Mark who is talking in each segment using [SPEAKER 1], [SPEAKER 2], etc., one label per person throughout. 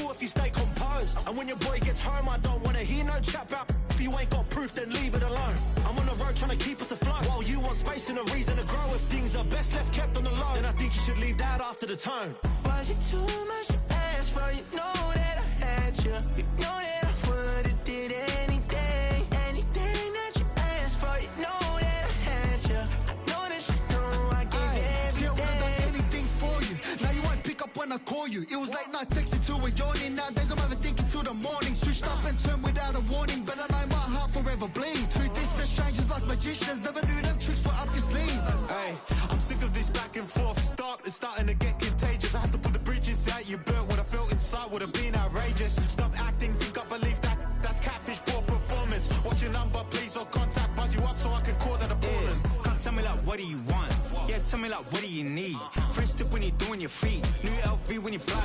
[SPEAKER 1] cool if you stay composed. And when your boy gets home, I don't wanna hear no chat about if you ain't got proof, then leave it alone. I'm on the road trying to keep us afloat, while you want space and a reason to grow. If things are best left kept on the low, then I think you should leave that after the tone. Was it too much to ask for? You know that I had you. You know that I would've did anything, anything that you asked for. You know that I had you. I know that you know I gave everything. See, I would've done anything for you. Now you won't pick up when I call you. It was late night texting till we're yawning. Nowadays I'm overthinking till the morning. Switched up and turned without a warning, but I know my heart forever bleeds. Truth is, they're strangers like magicians. Never knew them tricks were up your sleeve. Hey, I'm sick of this back and forth. It's starting to get contagious. I had to put the bridges out you built. What I felt inside would have been outrageous. Stop acting, think I believe that's catfish, poor performance. Watch your number, please, or contact, buzz you up so I can call that appalling.
[SPEAKER 2] Come tell me like, what do you want? Yeah, tell me like, what do you need? Fresh tip when you're doing your feet. New LV when you fly.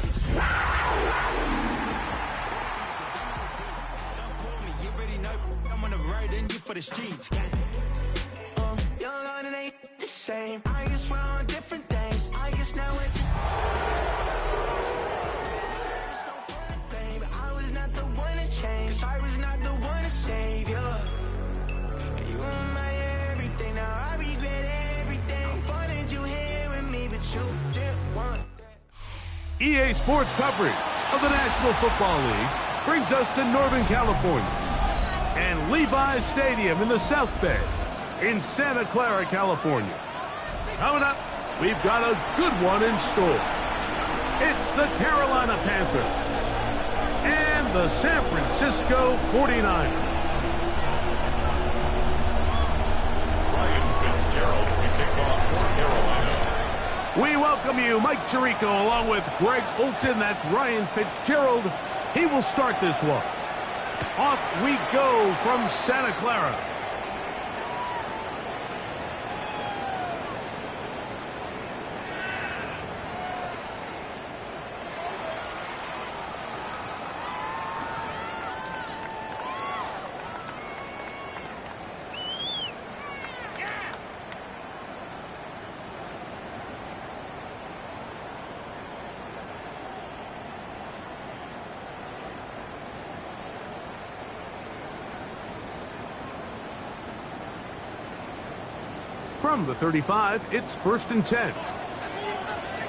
[SPEAKER 2] Don't call me, you already know. I'm on the road and you for the streets.
[SPEAKER 1] Young on it ain't the same. I guess we're on different days. I guess now we're just... Babe, I was not the one to change. 'Cause I was not the one to save you. You were my everything. Now I regret everything. I wanted you here with me, but you didn't want that.
[SPEAKER 3] EA Sports coverage of the National Football League brings us to Northern California and Levi's Stadium in the South Bay in Santa Clara, California. Coming up, we've got a good one in store. It's the Carolina Panthers and the San Francisco 49ers.
[SPEAKER 4] Ryan Fitzgerald to kick off for Carolina.
[SPEAKER 3] We welcome you, Mike Tirico, along with Greg Olson. That's Ryan Fitzgerald. He will start this one. Off we go from Santa Clara. From the 35, it's 1st and 10.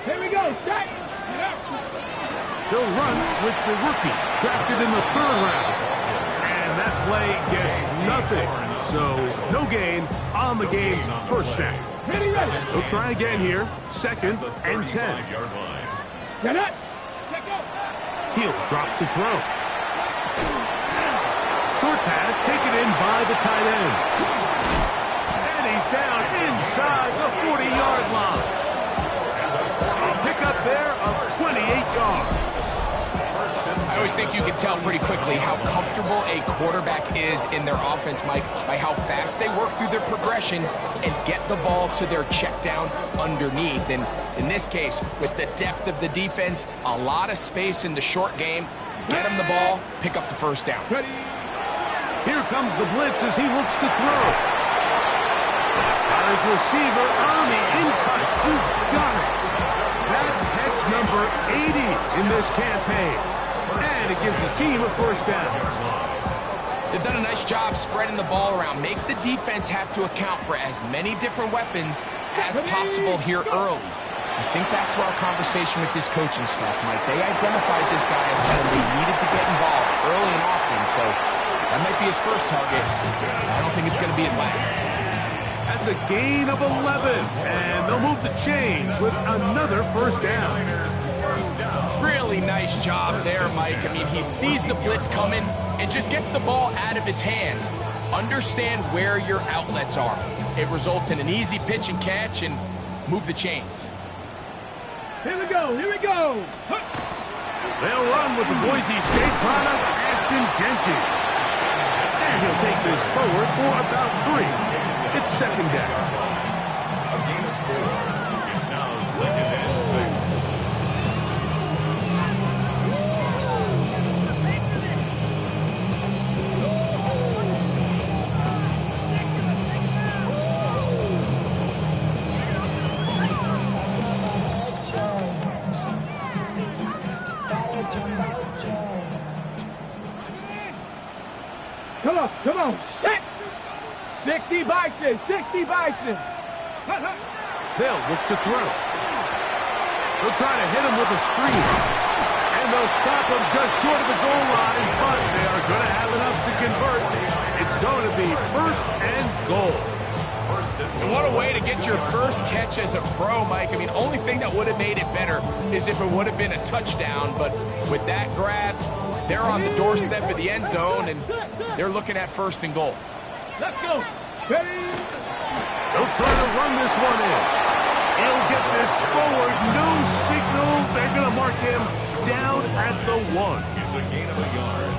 [SPEAKER 5] Here we go, set!
[SPEAKER 3] He'll run with the rookie, drafted in the 3rd round. And that play gets nothing. So, no gain on the game's first snap. He'll try again here, 2nd and 10.
[SPEAKER 5] Get it!
[SPEAKER 3] He'll drop to throw. Short pass taken in by the tight end. He's down inside the 40-yard line. A pickup there of 28 yards.
[SPEAKER 6] I always think you can tell pretty quickly how comfortable a quarterback is in their offense, Mike, by how fast they work through their progression and get the ball to their check down underneath. And in this case, with the depth of the defense, a lot of space in the short game, get him the ball, pick up the 1st down.
[SPEAKER 3] Here comes the blitz as he looks to throw. His receiver on the in-cut. He's got it. That's catch number 80 in this campaign. And it gives his team a 1st down.
[SPEAKER 6] They've done a nice job spreading the ball around. Make the defense have to account for as many different weapons as possible here early. I think back to our conversation with this coaching staff, Mike. They identified this guy as someone they needed to get involved early and often. So that might be his first target. I don't think it's going to be his last.
[SPEAKER 3] That's a gain of 11, and they'll move the chains with another 1st down.
[SPEAKER 6] Really nice job there, Mike. I mean, he sees the blitz coming and just gets the ball out of his hands. Understand where your outlets are. It results in an easy pitch and catch and move the chains.
[SPEAKER 5] Here we go, here we go!
[SPEAKER 3] They'll run with the Boise State product, Ashton Jenkins. And he'll take this forward for about 3. It's 2nd down.
[SPEAKER 4] A gain of 4. It's now 2nd and 6.
[SPEAKER 5] Come on. Set. 60 Bison. 60 Bison.
[SPEAKER 3] They'll look to throw. They'll try to hit him with a screen. And they'll stop him just short of the goal line, but they are going to have enough to convert. It's going to be 1st and goal.
[SPEAKER 6] And what a way to get your first catch as a pro, Mike. I mean, only thing that would have made it better is if it would have been a touchdown. But with that grab, they're on the doorstep of the end zone, and they're looking at 1st and goal.
[SPEAKER 5] Let's go. Ready?
[SPEAKER 3] They'll try to run this one in. He'll get this forward. No signal. They're going to mark him down at the 1.
[SPEAKER 4] It's a gain of a yard.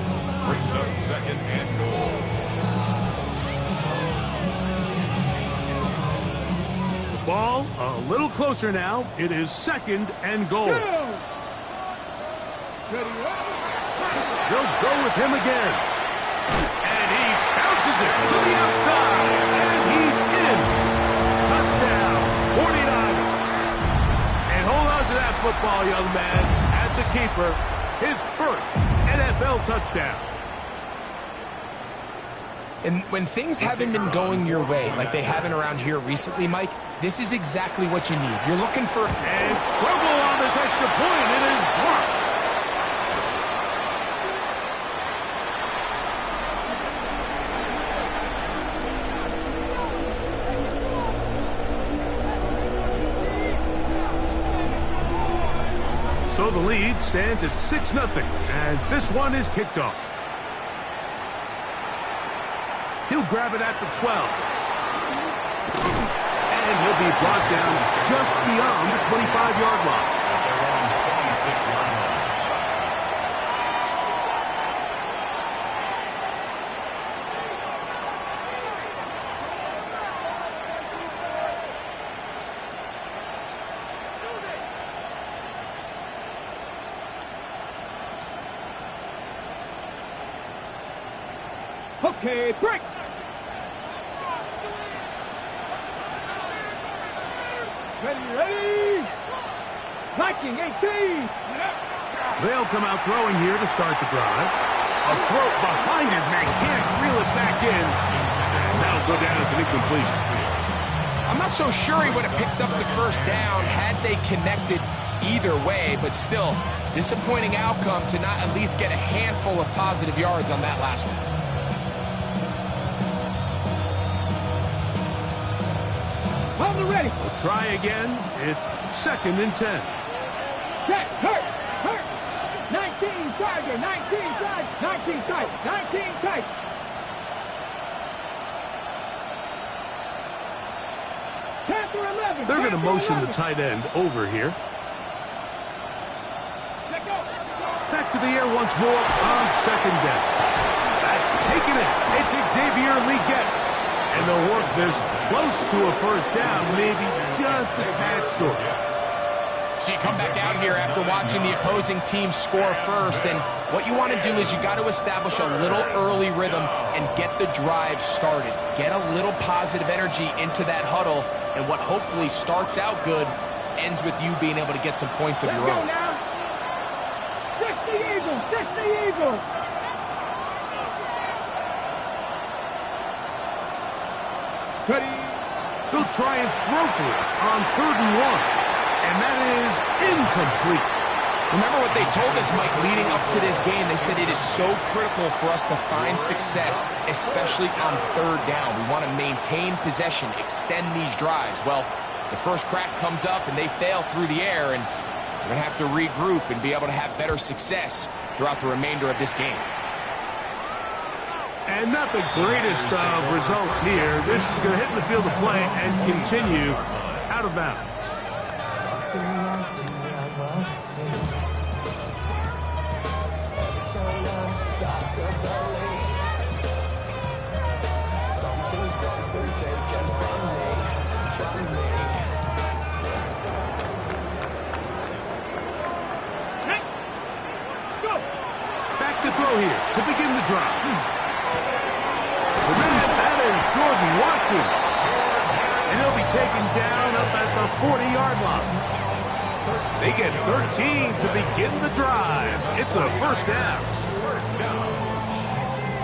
[SPEAKER 4] Brings up 2nd and goal.
[SPEAKER 3] The ball a little closer now. It is 2nd and goal. They'll go with him again. And he bounces it to the outside. And he's in. Touchdown, 49ers. And hold on to that football, young man. That's a keeper. His 1st NFL touchdown.
[SPEAKER 6] And when things haven't been going your way, like they haven't around here recently, Mike, this is exactly what you need. You're looking for...
[SPEAKER 3] And trouble on this extra point. It is blocked. So the lead stands at 6-0 as this one is kicked off. He'll grab it at the 12. And he'll be brought down just beyond the 25-yard line.
[SPEAKER 4] At their own 26-yard line.
[SPEAKER 5] Okay, break. Ready. Viking 18.
[SPEAKER 3] They'll come out throwing here to start the drive. A throw behind his man. Can't reel it back in. And that'll go down as an incompletion.
[SPEAKER 6] I'm not so sure he would have picked up the 1st down had they connected either way, but still, disappointing outcome to not at least get a handful of positive yards on that last one.
[SPEAKER 5] On the ready.
[SPEAKER 3] We'll try again. It's 2nd and 10.
[SPEAKER 5] Check. Hurt. 19 target. 19 tight. 19 tight. 19 tight. Panther 11.
[SPEAKER 3] They're going to
[SPEAKER 5] Panther
[SPEAKER 3] motion
[SPEAKER 5] 11.
[SPEAKER 3] the tight end over here. Back to the air once more on 2nd down. That's taken it. It's Xavier Leggett. And they'll work this close to a 1st down, maybe just a tad short.
[SPEAKER 6] So you come back out here after watching the opposing team score first, and what you want to do is you got to establish a little early rhythm and get the drive started. Get a little positive energy into that huddle, and what hopefully starts out good ends with you being able to get some points of your own.
[SPEAKER 5] Now. 60 Eagles. 60 Eagles. Ready.
[SPEAKER 3] They'll try and throw for it on 3rd and 1. And that is incomplete.
[SPEAKER 6] Remember what they told us, Mike, leading up to this game. They said it is so critical for us to find success, especially on 3rd down. We want to maintain possession, extend these drives. Well, the first crack comes up and they fail through the air, and we're going to have to regroup and be able to have better success throughout the remainder of this game.
[SPEAKER 3] And not the greatest of results here. This is going to hit the field of play and continue out of bounds. Back to throw here to begin the drive. That is Jordan Watkins. And he'll be taken down up at the 40-yard line. They get 13 to begin the drive. It's a 1st down.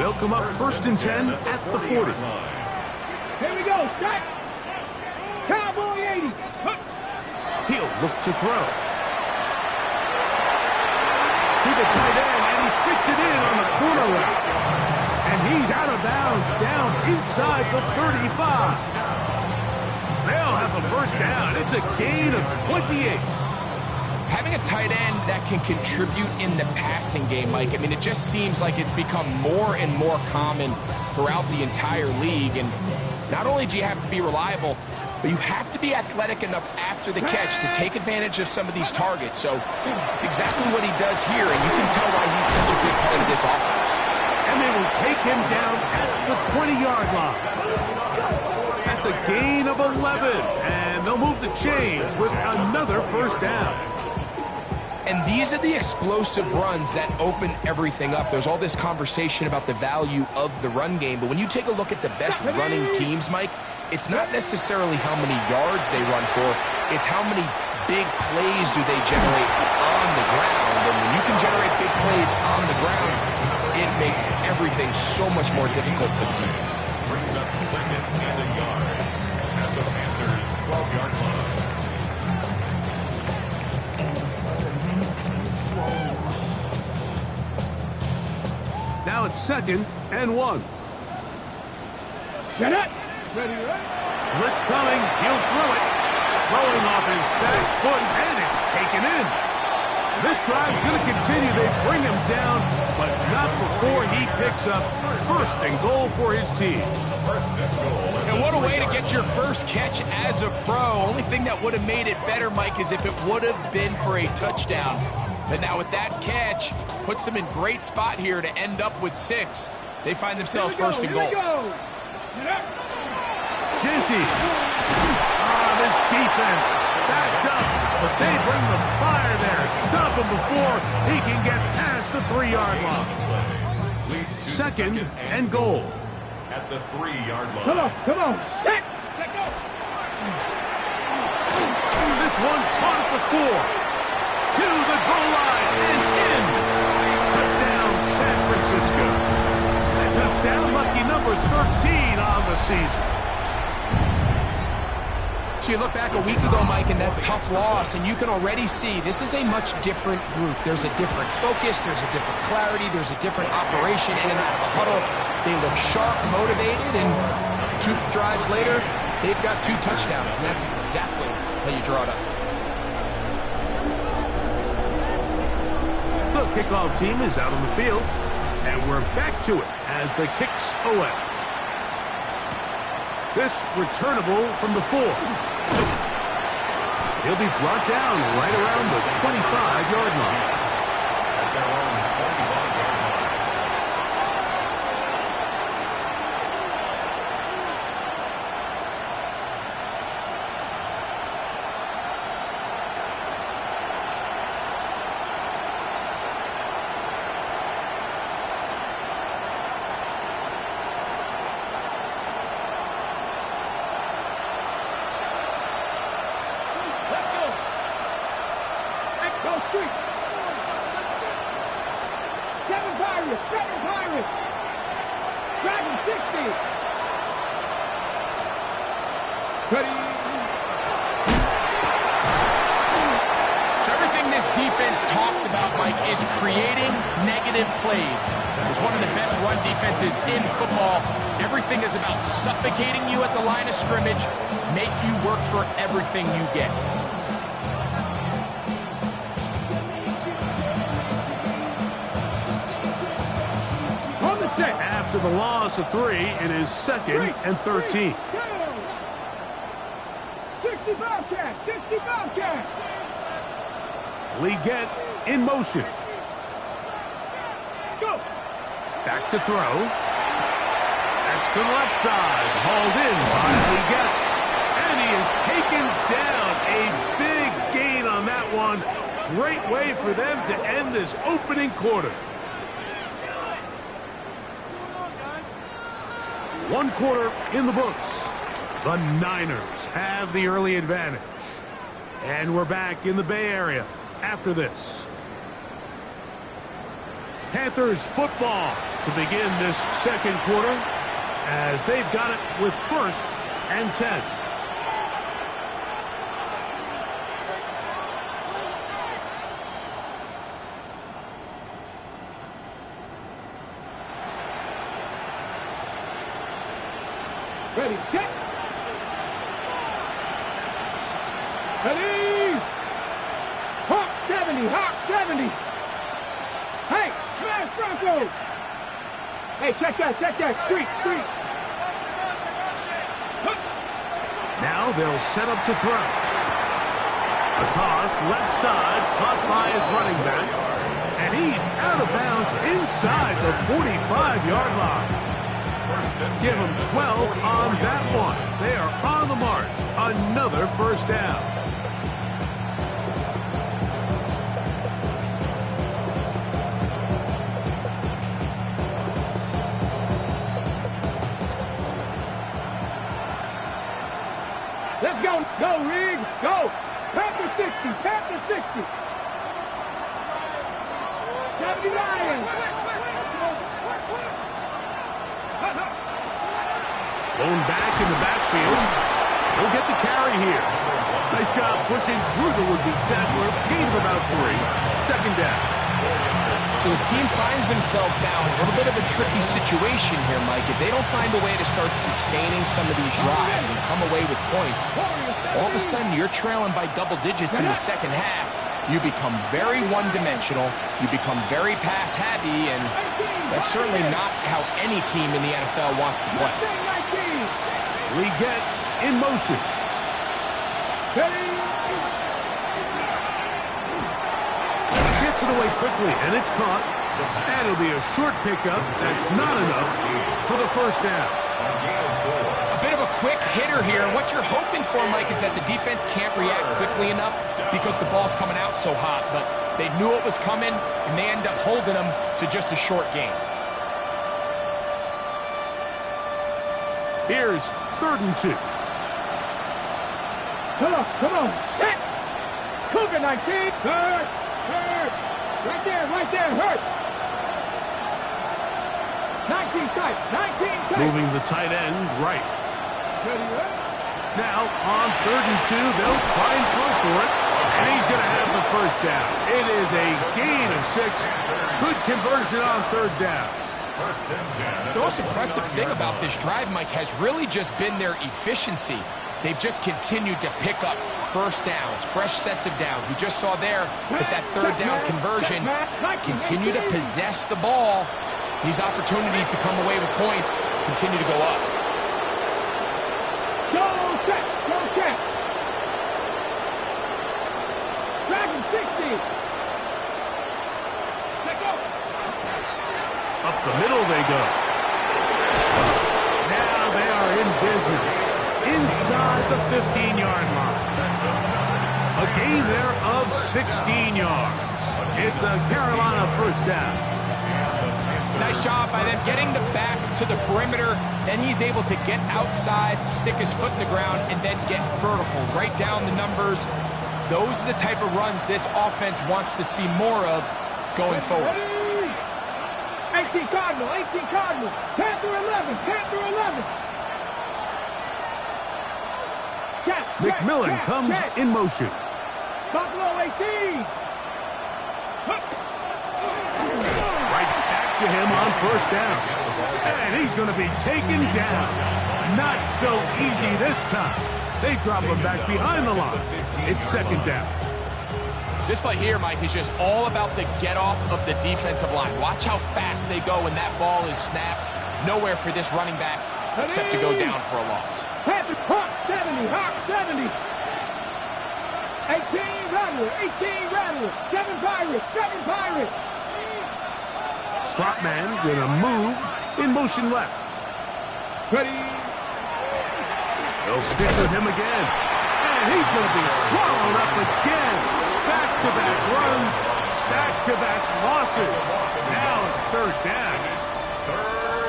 [SPEAKER 3] They'll come up 1st and 10 at the 40.
[SPEAKER 5] Here we go. Set. Cowboy 80.
[SPEAKER 3] He'll look to throw. To the tight end, and he fits it in on the corner route. And he's out of bounds down inside the 35. They'll have a first down. It's a gain of 28.
[SPEAKER 6] Having a tight end that can contribute in the passing game, Mike, I mean, it just seems like it's become more and more common throughout the entire league. And not only do you have to be reliable, but you have to be athletic enough after the catch to take advantage of some of these targets. So it's exactly what he does here, and you can tell why he's such a big part of this offense.
[SPEAKER 3] And they will take him down at the 20-yard line. That's a gain of 11, and they'll move the chains with another first down.
[SPEAKER 6] And these are the explosive runs that open everything up. There's all this conversation about the value of the run game, but when you take a look at the best running teams, Mike, it's not necessarily how many yards they run for, it's how many big plays do they generate on the ground. And when you can generate big plays on the ground, it makes everything so much more difficult for the defense.
[SPEAKER 4] Brings up 2nd and a yard at the Panthers' 12-yard line.
[SPEAKER 3] Now it's 2nd and 1.
[SPEAKER 5] Get it. Ready, right?
[SPEAKER 3] Blitz coming. He'll throw it. Throwing off his back foot, and it's taken in. This drive's going to continue. They bring him down, but not before he picks up 1st and goal for his team.
[SPEAKER 4] 1st and goal.
[SPEAKER 6] And what a way to get your first catch as a pro. Only thing that would have made it better, Mike, is if it would have been for a touchdown. But now with that catch, puts them in great spot here to end up with 6. They find themselves 1st and goal.
[SPEAKER 3] Genty. This defense backed up, but they bring the fire there. Stop him before he can get past the 3-yard line.
[SPEAKER 4] Leads to
[SPEAKER 3] 2nd and goal.
[SPEAKER 4] At the 3-yard line.
[SPEAKER 5] Come on. Set. Let go.
[SPEAKER 3] This one caught at the 4. To the goal line and in. Touchdown, San Francisco. That touchdown, lucky number 13 on the season.
[SPEAKER 6] So you look back a week ago, Mike, and that tough loss, and you can already see this is a much different group. There's a different focus, there's a different clarity, there's a different operation in and out of the huddle. They look sharp, motivated, and 2 drives later, they've got 2 touchdowns, and that's exactly how you draw it up.
[SPEAKER 3] The kickoff team is out on the field, and we're back to it as the kicks away. This returnable from the 4. He'll be brought down right around the 25-yard line.
[SPEAKER 4] At their own 25-yard line.
[SPEAKER 6] So everything this defense talks about, Mike, is creating negative plays. It's one of the best run defenses in football. Everything is about suffocating you at the line of scrimmage, make you work for everything you get.
[SPEAKER 3] After the loss of 3, it is 2nd and 13.
[SPEAKER 5] 60 Bobcat! 60 Bobcat!
[SPEAKER 3] Leggett in motion.
[SPEAKER 5] Let's go!
[SPEAKER 3] Back to throw. That's to the left side. Hauled in by Leggett. And he is taken down. A big gain on that one. Great way for them to end this opening quarter. 1 quarter in the books. The Niners have the early advantage. And we're back in the Bay Area after this. Panthers football to begin this second quarter as they've got it with 1st and 10.
[SPEAKER 5] Ready, set. Ready. Hawk 70, Hawk 70. Hey, smash Bronco. Hey, check that. Street.
[SPEAKER 3] Now they'll set up to throw. A toss, left side, caught by his running back. And he's out of bounds inside the 45-yard line. Give him 12 on that one. They are on the march. Another first down.
[SPEAKER 5] Let's go. Go, Riggs. Go. Panther 60. 70 Lions.
[SPEAKER 3] Going back in the backfield. He'll get the carry here. Nice job pushing through the would-be tackler. Gain of about 3. Second down.
[SPEAKER 6] So his team finds themselves now in a little bit of a tricky situation here, Mike. If they don't find a way to start sustaining some of these drives and come away with points, all of a sudden you're trailing by double digits in the second half. You become very one-dimensional. You become very pass-happy, and that's certainly not how any team in the NFL wants to play.
[SPEAKER 3] Leggett in motion. Gets it away quickly, and it's caught. And it'll be a short pickup. That's not enough for the first down.
[SPEAKER 6] A bit of a quick hitter here. What you're hoping for, Mike, is that the defense can't react quickly enough because the ball's coming out so hot. But they knew it was coming, and they end up holding them to just a short gain.
[SPEAKER 3] Here's 3rd and 2.
[SPEAKER 5] Come on. Set. Cougar 19. Hurt. Right there. Hurt. 19 tight.
[SPEAKER 3] Moving the tight end right. Now on 3rd and 2, they'll try and throw for it. And he's going to have the first down. It is a gain of 6. Good conversion on 3rd down.
[SPEAKER 6] The most impressive thing about this drive, Mike, has really just been their efficiency. They've just continued to pick up first downs, fresh sets of downs. We just saw there with that 3rd down conversion, continue to possess the ball. These opportunities to come away with points continue to go up.
[SPEAKER 5] Go check. Dragon 60.
[SPEAKER 3] Up the middle they go. Now they are in business. Inside the 15-yard line. A gain there of 16 yards. It's a Carolina first down.
[SPEAKER 6] Nice job by them getting the back to the perimeter. Then he's able to get outside, stick his foot in the ground, and then get vertical. Right down the numbers. Those are the type of runs this offense wants to see more of going forward.
[SPEAKER 5] 18 Cardinal. Panther 11.
[SPEAKER 3] McMillan comes in motion.
[SPEAKER 5] Buffalo 18.
[SPEAKER 3] Right back to him on first down. And he's going to be taken down. Not so easy this time. They drop him back behind the line. It's second down.
[SPEAKER 6] This play here, Mike, is just all about the get-off of the defensive line. Watch how fast they go when that ball is snapped. Nowhere for this running back except to go down for a loss.
[SPEAKER 5] Panthers, Hawk 70. 18 Rattler. 7 Pirates.
[SPEAKER 3] Slot man going to move in motion left.
[SPEAKER 5] Ready.
[SPEAKER 3] They'll stick with him again. And he's going to be swallowed up again. Back-to-back runs, back-to-back losses. Now it's 3rd down.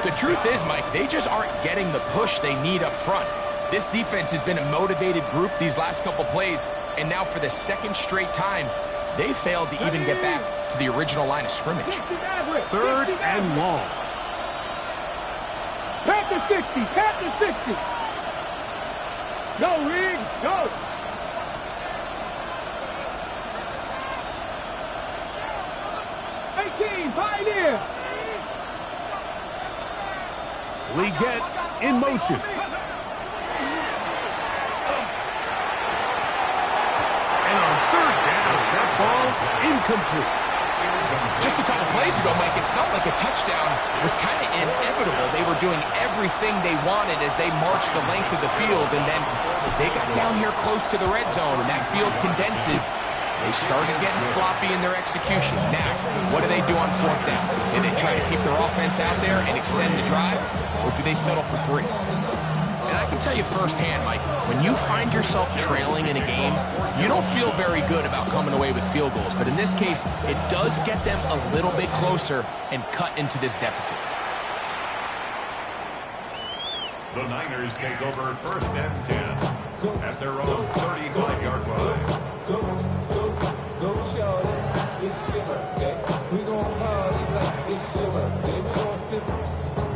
[SPEAKER 6] The truth is, Mike, they just aren't getting the push they need up front. This defense has been a motivated group these last couple plays, and now for the second straight time, they failed to even get back to the original line of scrimmage.
[SPEAKER 3] 3rd and long.
[SPEAKER 5] Panther 60, Panther 60. Go, Riggs, go. Pioneer.
[SPEAKER 3] Leggett in motion. And on 3rd down, that ball incomplete.
[SPEAKER 6] Just a couple plays ago, Mike, it felt like a touchdown was kind of inevitable. They were doing everything they wanted as they marched the length of the field, and then as they got down here close to the red zone and that field condenses, they started getting sloppy in their execution. Now, what do they do on 4th down? Do they try to keep their offense out there and extend the drive, or do they settle for 3? And I can tell you firsthand, Mike, when you find yourself trailing in a game, you don't feel very good about coming away with field goals. But in this case, it does get them a little bit closer and cut into this deficit.
[SPEAKER 4] The Niners take over 1st and 10 at their own 35-yard line.
[SPEAKER 7] Go show it's your birthday. We gon' party like it's your birthday. We gon' sip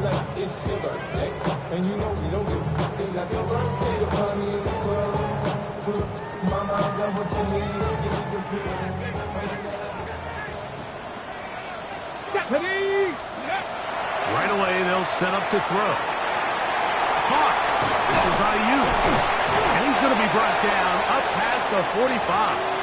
[SPEAKER 7] like it's your birthday. And you know we don't give a thing like your birthday. The party in the club. Mama, I got what you need. Give me the feeling.
[SPEAKER 5] Japanese.
[SPEAKER 3] Right away, they'll set up to throw. Caught. This is Ayuk. And he's going to be brought down up past the 45.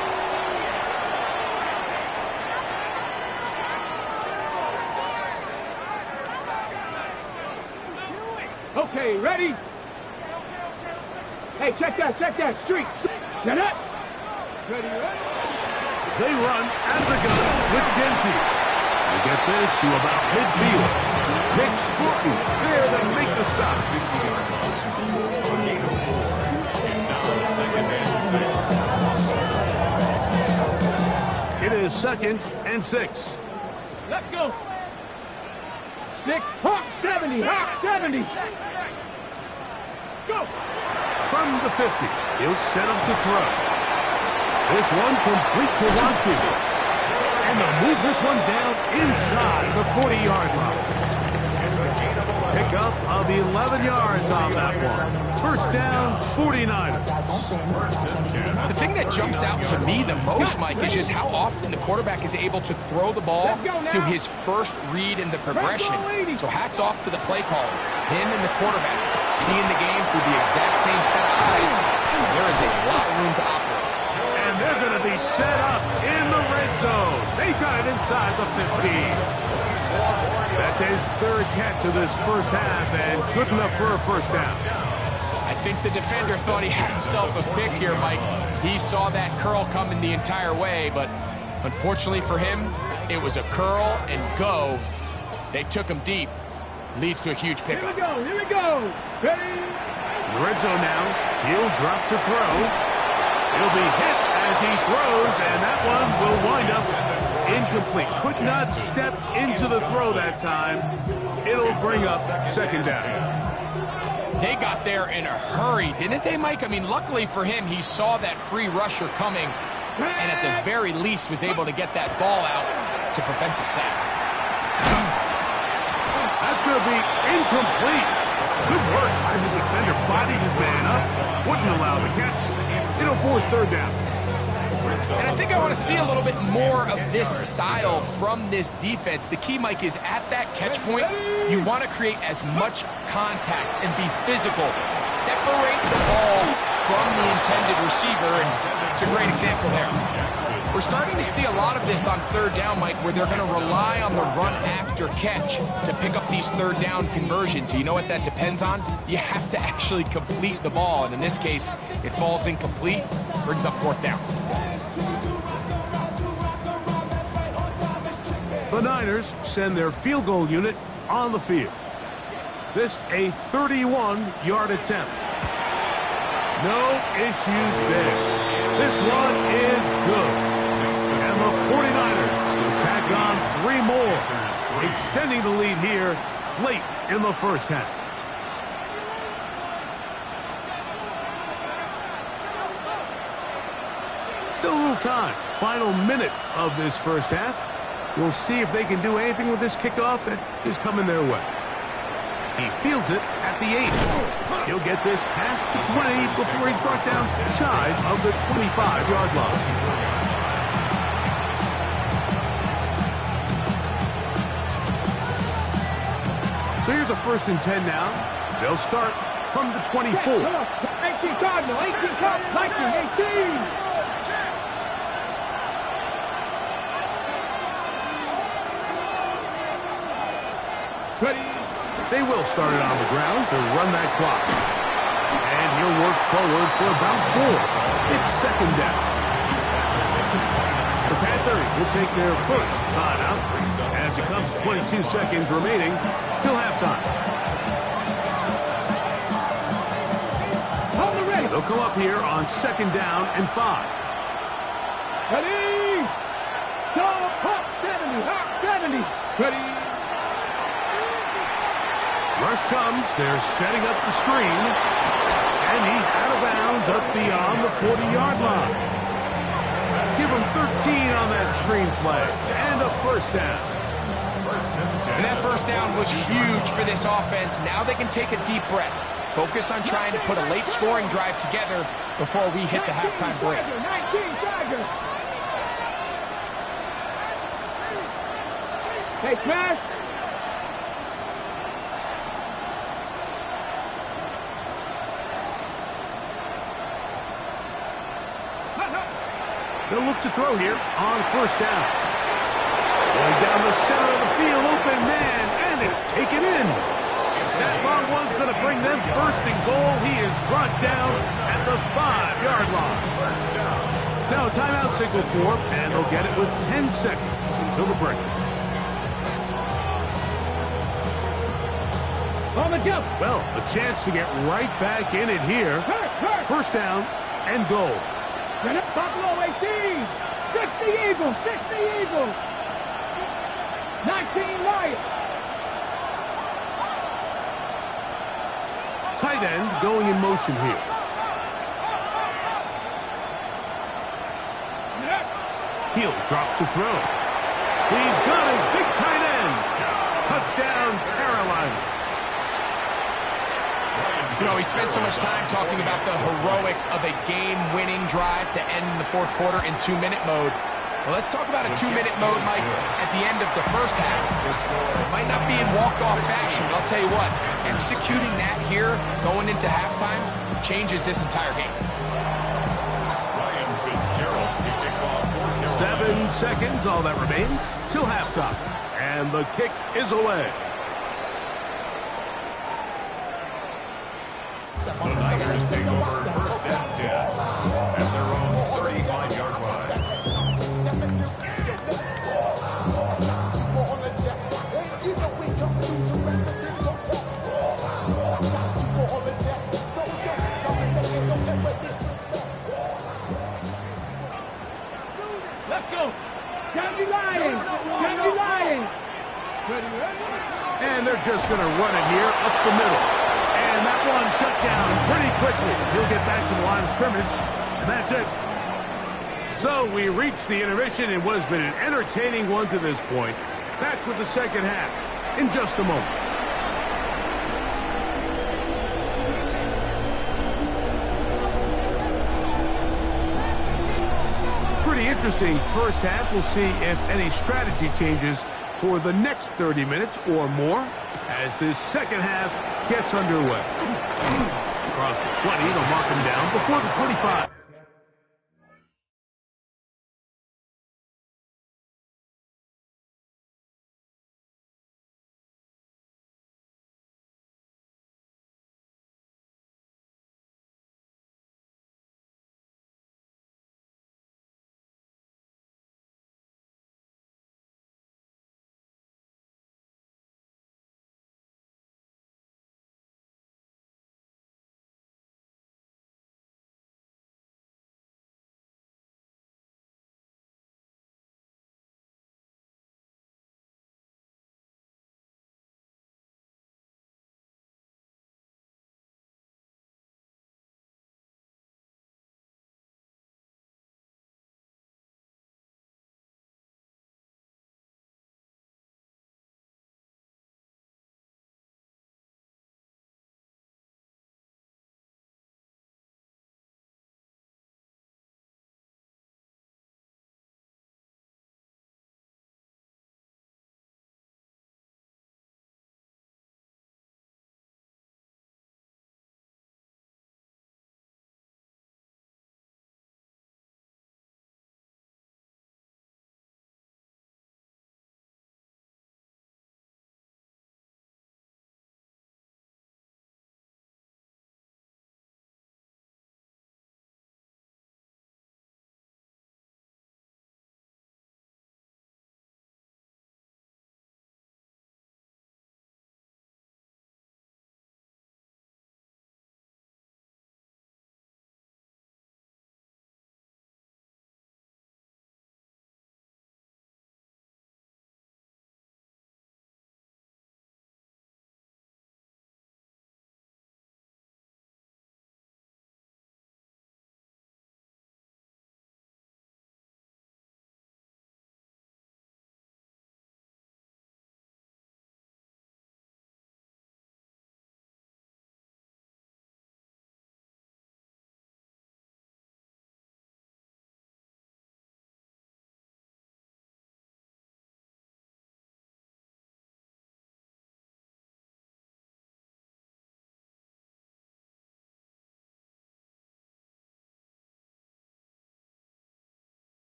[SPEAKER 5] Okay, ready? Hey, check that streak. Get up. Ready, ready?
[SPEAKER 3] They run as a gun with Genji. They get this to about midfield. Nick Scruton there to make the stop.
[SPEAKER 4] It's now 2nd and 6.
[SPEAKER 3] It is 2nd and 6.
[SPEAKER 5] Let's go. 6, hop 70, hop 70. Go.
[SPEAKER 3] From the 50, he'll set him to throw. This one complete to Watkins. And they'll move this one down inside the 40-yard line. Pickup of 11 yards on that one. 1st down, 49ers.
[SPEAKER 6] The thing that jumps out to me the most, Mike, is just how often the quarterback is able to throw the ball to his first read in the progression. So hats off to the play caller. Him and the quarterback seeing the game through the exact same set of eyes. There is a lot of room to operate.
[SPEAKER 3] And they're going to be set up in the red zone. They got it inside the 15. That's his 3rd catch of this first half, and good enough for a 1st down.
[SPEAKER 6] I think the defender thought he had himself a pick here, Mike. He saw that curl coming the entire way, but unfortunately for him, it was a curl and go. They took him deep. Leads to a huge pickup.
[SPEAKER 5] Here we go. Ready?
[SPEAKER 3] In the red zone now. He'll drop to throw. He'll be hit as he throws, and that one will wind up incomplete. Could not step into the throw that time. It'll bring up 2nd down.
[SPEAKER 6] They got there in a hurry, didn't they, Mike? I mean, luckily for him, he saw that free rusher coming and at the very least was able to get that ball out to prevent the sack.
[SPEAKER 3] That's going to be incomplete. Good work by the defender. Bodied his man up. Wouldn't allow the catch. It'll force 3rd down.
[SPEAKER 6] And I think I want to see a little bit more of this style from this defense. The key, Mike, is at that catch point, you want to create as much contact and be physical. Separate the ball from the intended receiver, and it's a great example there. We're starting to see a lot of this on 3rd down, Mike, where they're going to rely on the run after catch to pick up these 3rd down conversions. You know what that depends on? You have to actually complete the ball, and in this case, it falls incomplete, brings up 4th down.
[SPEAKER 3] The Niners send their field goal unit on the field. This a 31-yard attempt. No issues there. This one is good. And the 49ers tack on 3 more, extending the lead here late in the first half. Still a little time. Final minute of this first half. We'll see if they can do anything with this kickoff that is coming their way. He fields it at the 8. He'll get this past the 20 before he's brought down shy of the 25-yard line. So here's a 1st and 10 now. They'll start from the 24.
[SPEAKER 5] 18 Cardinal, 18 Cardinal, 18. Ready.
[SPEAKER 3] They will start it on the ground to run that clock. And he'll work forward for about 4. It's 2nd down. The Panthers will take their first timeout as it becomes 22 seconds remaining till halftime. They'll come up here on 2nd down and 5.
[SPEAKER 5] Ready. Go, hop 70, hop 70. Ready.
[SPEAKER 3] Rush comes. They're setting up the screen. And he's out of bounds up beyond the 40-yard line. Give him 13 on that screen play. And a 1st down.
[SPEAKER 6] And that 1st down was huge for this offense. Now they can take a deep breath. Focus on trying to put a late scoring drive together before we hit the halftime break.
[SPEAKER 5] 19 Tigers. Hey, Smash.
[SPEAKER 3] They'll look to throw here on 1st down. Going down the center of the field, open man, and it's taken in. That long one's going to bring them 1st and goal. He is brought down at the 5-yard line. Now a timeout signal for, and they'll get it with 10 seconds until the break.
[SPEAKER 5] On the jump.
[SPEAKER 3] Well, a chance to get right back in it here. 1st down and goal.
[SPEAKER 5] Buffalo 18. 60 Eagles. 60 Eagles. 19 Lions.
[SPEAKER 3] Tight end going in motion here. He'll drop to throw. He's got his big tight end. Touchdown, Carolina.
[SPEAKER 6] You know, we spent so much time talking about the heroics of a game-winning drive to end the 4th quarter in 2-minute mode. Well, let's talk about a 2-minute mode, Mike, at the end of the first half. It might not be in walk-off fashion, but I'll tell you what, executing that here, going into halftime, changes this entire game.
[SPEAKER 3] 7 seconds, all that remains, till halftime. And the kick is away.
[SPEAKER 4] The Niners take over 1st and 10 at their own 35-yard line.
[SPEAKER 5] Let's go. County Lions. County Lions.
[SPEAKER 3] And they're just going to run it here up the middle. And that one shut down pretty quickly. He'll get back to the line of scrimmage, and that's it. So we reach the intermission in what has been an entertaining one to this point. Back with the 2nd half in just a moment. Pretty interesting 1st half. We'll see if any strategy changes for the next 30 minutes or more as this 2nd half gets underway. Across the 20, they'll mark him down before the 25.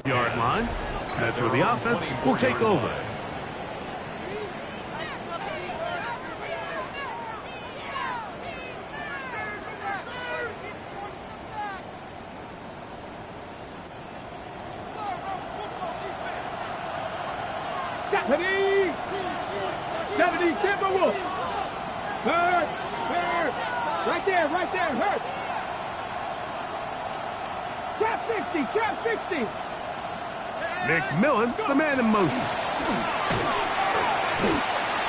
[SPEAKER 3] Yard line. That's where the offense will take over.
[SPEAKER 5] Timberwolves. Hurt. Right there, hurt. Trap 60.
[SPEAKER 3] McMillan, the man in motion.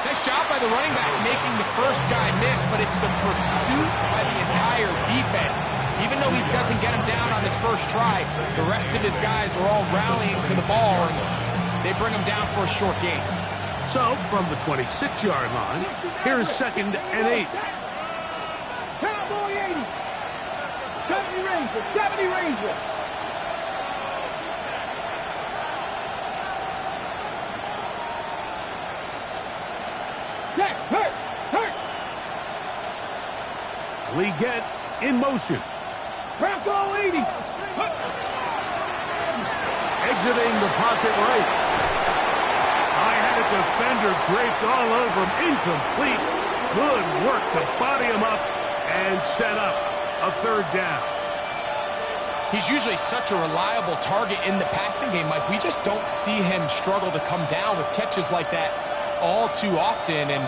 [SPEAKER 6] Nice job by the running back making the first guy miss, but it's the pursuit by the entire defense. Even though he doesn't get him down on his first try, the rest of his guys are all rallying to the ball, and they bring him down for a short gain.
[SPEAKER 3] So, from the 26-yard line, here's 2nd and 8.
[SPEAKER 5] Cowboy 80. 70 Ranger. Check, hurt.
[SPEAKER 3] Leggett in motion.
[SPEAKER 5] Bronco 80.
[SPEAKER 3] Exiting the pocket right. Defender draped all over him. Incomplete. Good work to body him up and set up a 3rd down.
[SPEAKER 6] He's usually such a reliable target in the passing game, Mike. We just don't see him struggle to come down with catches like that all too often. And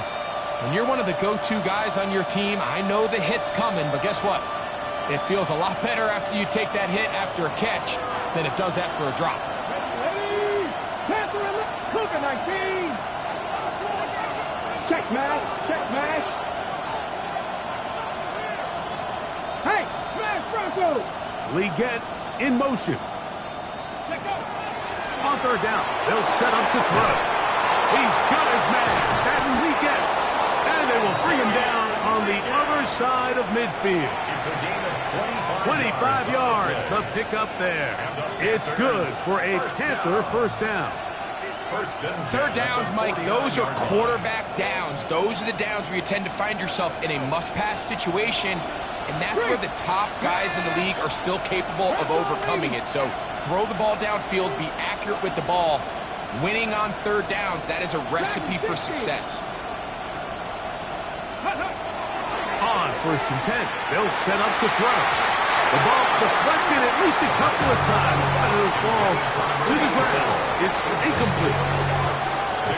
[SPEAKER 6] when you're one of the go-to guys on your team, I know the hit's coming, but guess what? It feels a lot better after you take that hit after a catch than it does after a drop.
[SPEAKER 5] Cougar 19. Check mash. Hey, smash Bronco.
[SPEAKER 3] Leggett in motion. On 3rd down, they'll set up to throw. He's got his man. That's Leggett. And they will bring him down on the other side of midfield.
[SPEAKER 4] It's a gain of
[SPEAKER 3] 25 yards, the pickup there. It's good for a Panther 1st down.
[SPEAKER 6] 3rd downs, Mike, those are quarterback downs. Those are the downs where you tend to find yourself in a must-pass situation, and that's where the top guys in the league are still capable of overcoming it. So throw the ball downfield, be accurate with the ball. Winning on 3rd downs, that is a recipe for success.
[SPEAKER 3] On 1st and 10, they'll set up to throw. The ball deflected at least a couple of times, but it'll fall to the ground. It's incomplete.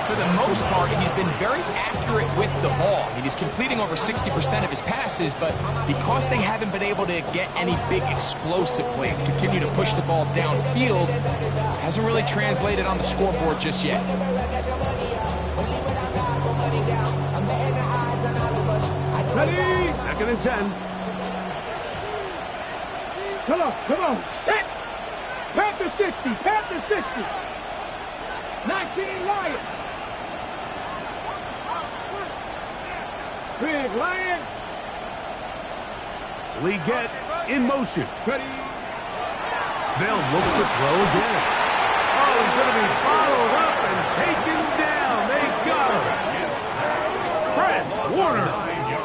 [SPEAKER 6] For the most part, he's been very accurate with the ball. I mean, he's completing over 60% of his passes, but because they haven't been able to get any big explosive plays, continue to push the ball downfield, hasn't really translated on the scoreboard just yet.
[SPEAKER 3] 2nd and 10.
[SPEAKER 5] Come on. Set. Panther 60. 19 Lions. Big Lion.
[SPEAKER 3] Leggett in motion.
[SPEAKER 5] Ready.
[SPEAKER 3] They'll look to throw again. Oh, he's going to be followed up and taken down. They got him. Fred Warner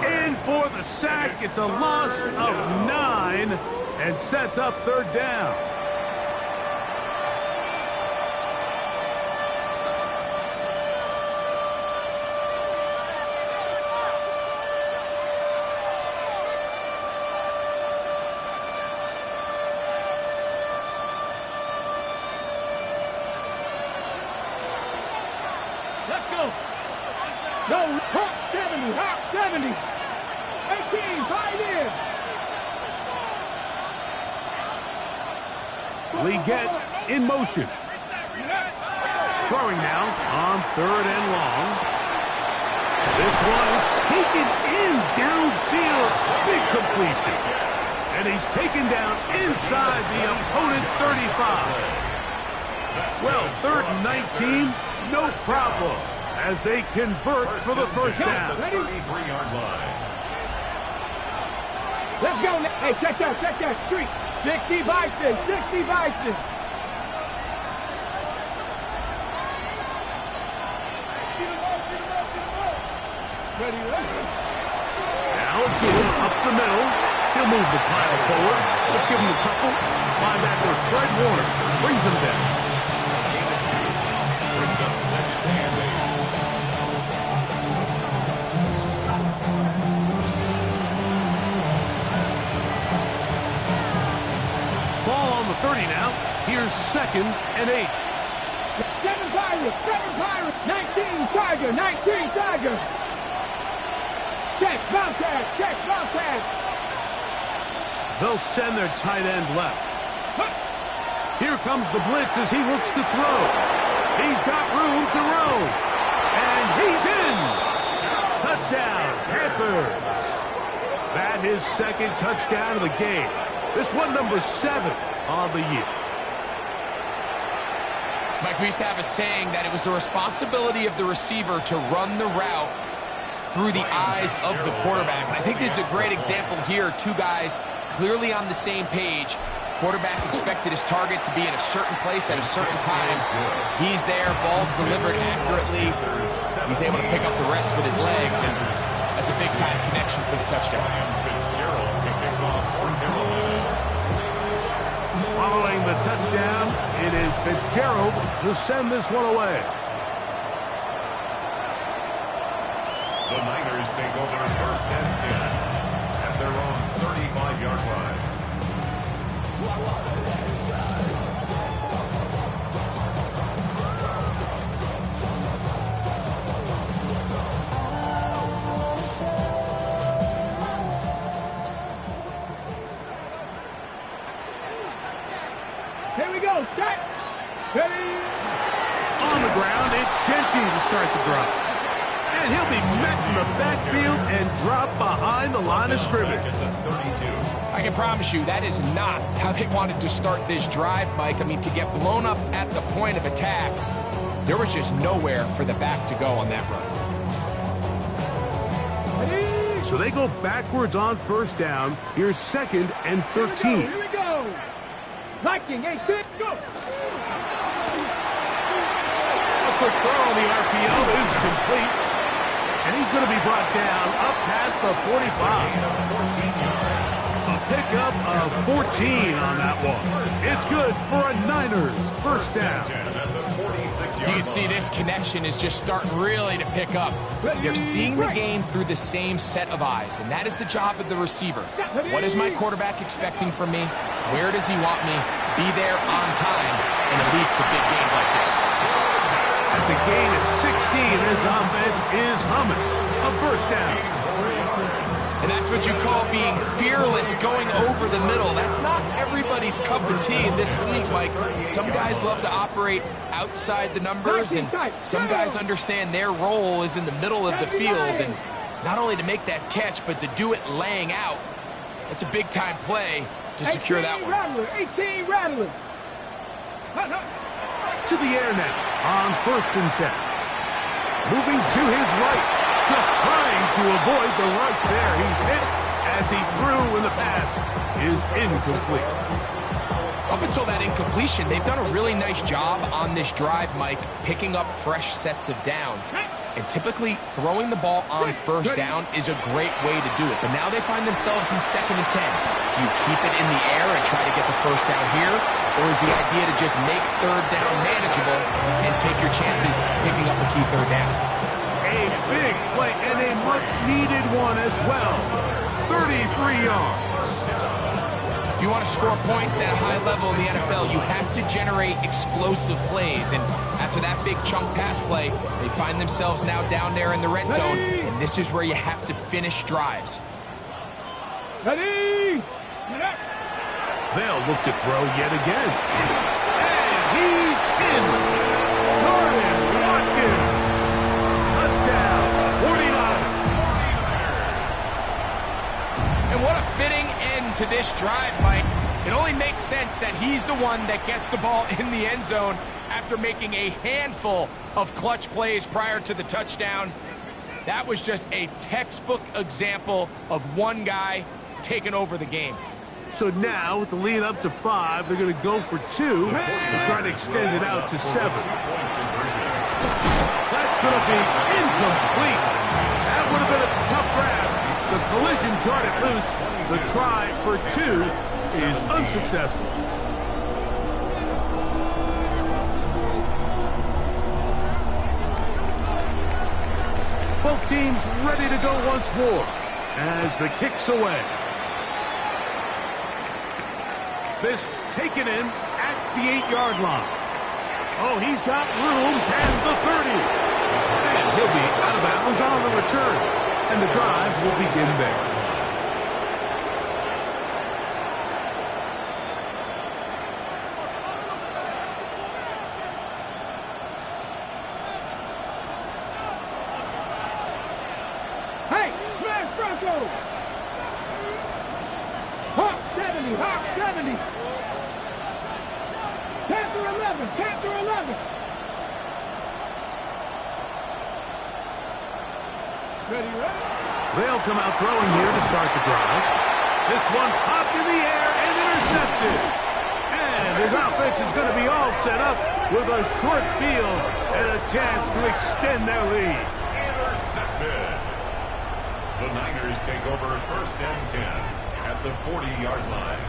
[SPEAKER 3] in for the sack. It's a loss of 9 and sets up 3rd down.
[SPEAKER 5] Let's go. No, hot 70. 18, right in.
[SPEAKER 3] Leggett in motion. Throwing now on 3rd and long. This one is taken in downfield. Big completion. And he's taken down inside the opponent's 35. Well, 3rd and 19, no problem, as they convert for the 1st down.
[SPEAKER 4] 33-yard line.
[SPEAKER 5] Let's go. Hey, check that street. 60 Bison. Ready,
[SPEAKER 3] Now again, up the middle. He'll move the pile forward. Let's give him a couple. Linebacker Fred Warner brings him down.
[SPEAKER 4] Brings up 2nd and 8.
[SPEAKER 3] Ball on the 30 now. Here's 2nd and 8.
[SPEAKER 5] 7 Pirates, 19 Tiger, 19 Tiger. Check, bounce tag.
[SPEAKER 3] They'll send their tight end left. Here comes the blitz as he looks to throw. He's got room to roam. And he's in. Touchdown, Panthers. That his 2nd touchdown of the game. This one number 7 on the year.
[SPEAKER 6] Mike, we used to have a saying that it was the responsibility of the receiver to run the route through the eyes of the quarterback. And I think this is a great example here. Two guys clearly on the same page. Quarterback expected his target to be in a certain place at a certain time. He's there, ball's delivered accurately. He's able to pick up the rest with his legs, and that's a big-time connection for the touchdown.
[SPEAKER 3] Following the touchdown, it is Fitzgerald to send this one away.
[SPEAKER 4] The Niners take over 1st and 10 at their own 35-yard line.
[SPEAKER 5] Here we go, start. Ready?
[SPEAKER 3] On the ground, it's Genty to start the drive. And he'll be met in the backfield and drop behind the line of scrimmage.
[SPEAKER 6] I can promise you that is not how they wanted to start this drive, Mike. I mean, to get blown up at the point of attack, there was just nowhere for the back to go on that run.
[SPEAKER 5] Ready?
[SPEAKER 3] So they go backwards on 1st down. Here's 2nd and 13.
[SPEAKER 5] Here we go. Viking, 8, 6, go.
[SPEAKER 3] A quick throw on the RPO is complete. And he's going to be brought down up past the 45. A pickup of 14 on that one. It's good for a Niners 1st down.
[SPEAKER 6] You can see this connection is just starting really to pick up. They're seeing the game through the same set of eyes, and that is the job of the receiver. What is my quarterback expecting from me? Where does he want me? Be there on time, and it leads to big gains like this.
[SPEAKER 3] That's a gain of 16. This offense is humming. A 1st down.
[SPEAKER 6] And that's what you call being fearless, going over the middle. That's not everybody's cup of tea in this league, Mike. Some guys love to operate outside the numbers, and some guys understand their role is in the middle of the field. And not only to make that catch, but to do it laying out. That's a big-time play to secure that one.
[SPEAKER 5] 18 Rattler.
[SPEAKER 3] To the air now on 1st and 10. Moving to his right. Just trying to avoid the rush there. He's hit as he threw, and the pass is incomplete.
[SPEAKER 6] Up until that incompletion, they've done a really nice job on this drive, Mike, picking up fresh sets of downs. And typically, throwing the ball on 1st down is a great way to do it. But now they find themselves in 2nd and 10. Do you keep it in the air and try to get the 1st down here? Or is the idea to just make 3rd down manageable and take your chances picking up a key 3rd down?
[SPEAKER 3] A big play and a much-needed one as well. 33 yards.
[SPEAKER 6] If you want to score points at a high level in the NFL, you have to generate explosive plays. And after that big chunk pass play, they find themselves now down there in the red zone. And this is where you have to finish drives.
[SPEAKER 5] Ready?
[SPEAKER 3] They'll look to throw yet again. And he's in. Jordan Watkins. Touchdown, 49ers.
[SPEAKER 6] And what a fitting end to this drive, Mike. It only makes sense that he's the one that gets the ball in the end zone after making a handful of clutch plays prior to the touchdown. That was just a textbook example of one guy taking over the game.
[SPEAKER 3] So now, with the lead up to 5, they're going to go for 2 and try to extend it out to 7. That's going to be incomplete. That would have been a tough grab, the collision jarred it loose. The try for 2 is unsuccessful. Both teams ready to go once more as the kick's away. This taken in at the 8-yard line. Oh, he's got room past the 30. And he'll be out of bounds on the return. And the drive will begin there.
[SPEAKER 5] Hey, smash Bronco! Hawk 70, Hawk 70! Panther 11, Panther 11! Ready, ready?
[SPEAKER 3] They'll come out throwing here to start the drive. This one popped in the air and intercepted. And his offense is going to be all set up with a short field and a chance to extend their lead.
[SPEAKER 4] Intercepted. The Niners take over 1st and 10 at the 40-yard line.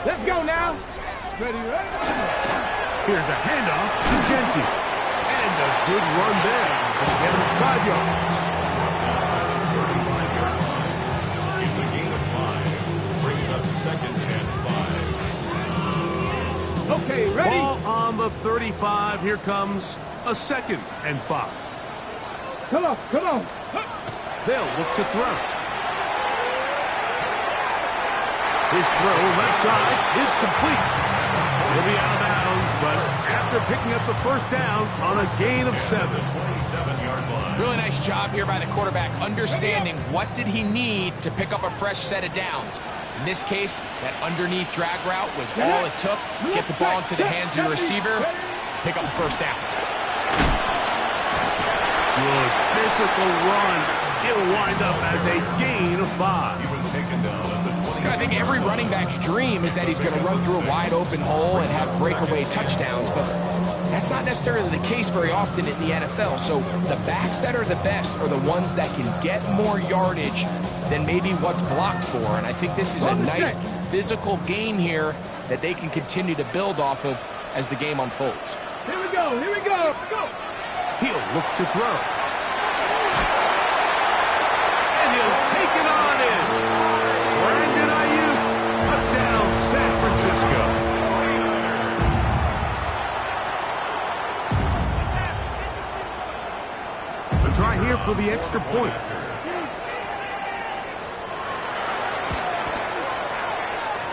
[SPEAKER 5] Let's go now. Ready, ready?
[SPEAKER 3] Here's a handoff to Genty. And a good run there. Gonna get him 5 yards.
[SPEAKER 4] 35-yard line. It's a gain of 5. Brings up 2nd and 5.
[SPEAKER 5] Okay, ready?
[SPEAKER 3] Ball on the 35. Here comes a 2nd and 5.
[SPEAKER 5] Come on, come on.
[SPEAKER 3] They'll look to throw. His throw left side is complete. He'll be out of bounds, but after picking up the 1st down on a gain of 7.
[SPEAKER 4] 27-yard line.
[SPEAKER 6] Really nice job here by the quarterback, understanding what did he need to pick up a fresh set of downs. In this case, that underneath drag route was all it took. Get the ball into the hands of your receiver, pick up the 1st down.
[SPEAKER 3] Good physical run. It'll wind up as a gain of 5.
[SPEAKER 4] He was taken down at the 20.
[SPEAKER 6] I think every running back's dream is that he's going to run through a wide open hole and have breakaway touchdowns, but that's not necessarily the case very often in the NFL. So the backs that are the best are the ones that can get more yardage than maybe what's blocked for. And I think this is a nice physical game here that they can continue to build off of as the game unfolds.
[SPEAKER 5] Here we go, here we go. Go.
[SPEAKER 3] He'll look to throw. And he'll take it on in. Brandon Ayuk, touchdown, San Francisco. The try here for the extra point.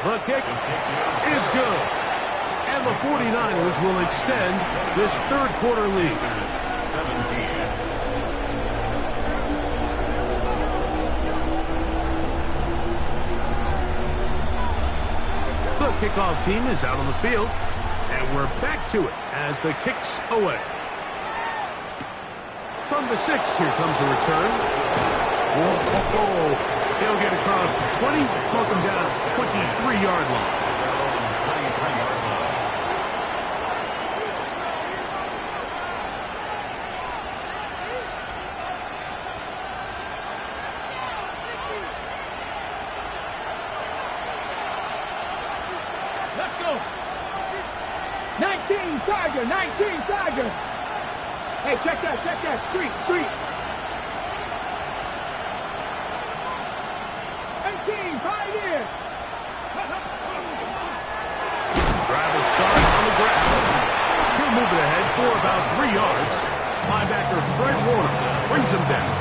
[SPEAKER 3] The kick is good. And the 49ers will extend this 3rd quarter lead.
[SPEAKER 4] 17.
[SPEAKER 3] The kickoff team is out on the field, and we're back to it as the kick's away. From the 6, here comes a return. Whoa. He'll get across the 20, welcome down to the 23-yard line.
[SPEAKER 5] Let's go. 19 Tiger, 19 Tiger. Hey, check that, street. 18, Pioneer.
[SPEAKER 3] Drive will start on the ground. He'll move it ahead for about 3 yards. Linebacker Fred Warner brings him down.